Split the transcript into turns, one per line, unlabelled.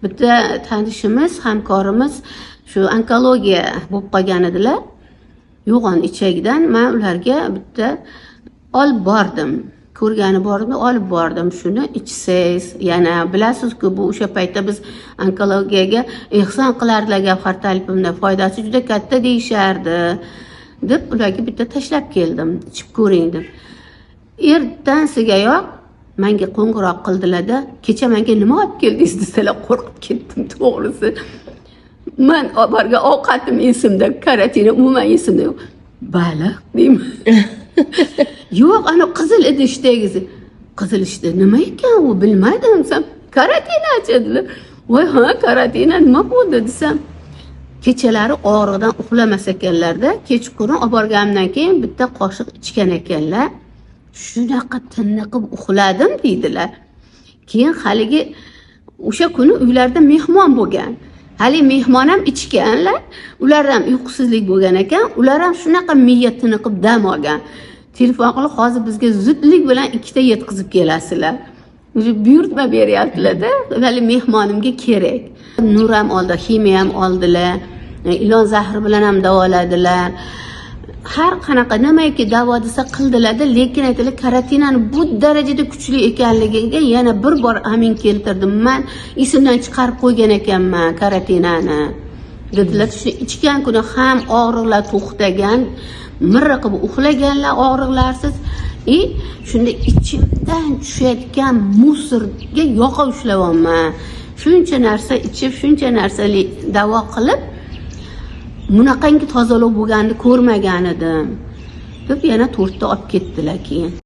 bitta tanishimiz, hamkorimiz shu onkologiya bo'lib qolgan edilar. Yo'g'on ichakdan men ularga bitta olib bordim. Ko'rgani bordim, olib bordim. Shuni ichsangiz, yana bilasiz-ku, bu o'sha paytda biz onkologiyaga ehson qilardilar, Gavhar Talipimda foydasi juda katta deyishardi deb ularga bitta tashlab keldim, ichib ko'ring deb. Ertasigayoq menga qo'ng'iroq qildilar-da, kecha menga nima olib keldingiz desalar, qo'rqib ketdim to'g'risi. Men olib borgan ovqatim esimda, karantina umuman esimda yo'q. Baliq deyman. Yo'q, ana qizil idishdagisi. Qizil ishda nima ekan u, bilmadim desam, karantina dedilar. Voy, ha, karantina nima bo'ldi desam, kechalari og'riqdan uxlamas ekanlarda, kechqurun olib borganimdan keyin bitta qoshiq ichgan ekanlar. Shunaqa tiniqib uxladim deydilar. Keyin haligi o'sha kuni uylarda mehmon bo'lgan. Hali mehmon ham ichganlar, ular ham uyqusizlik bo'lgan ekan, ular ham shunaqa miya tiniqib dam olgan. Telefon qilib, hozir bizga zudlik bilan 2 ta yetkazib kelasizlar. Buyurtma beryaptilar-da, hali mehmonimga kerak. Nur ham oldi, ximiya ham oldilar, ilon zahri bilan ham davoladilar. Har qanaqa nimaiki davo desa qildilar-da, lekin aytdilar, karantinani bu darajada kuchli ekanligiga yana bir bor amin keltirdim. Men esimdan chiqarib qo'ygan ekanman karantinani. Dedilar, shu ichgan kuni ham og'riqlar to'xtagan, mirra qilib uxlaganlar og'riqlarsiz. Shunda ichimdan tushayotgan musorga yoqa ushlayapman. Shuncha narsa ichib, shuncha narsali davo qilib, bunaqangi tozalov bo'lganini ko'rmagan edim deb yana 4 ta olib ketdilar keyin.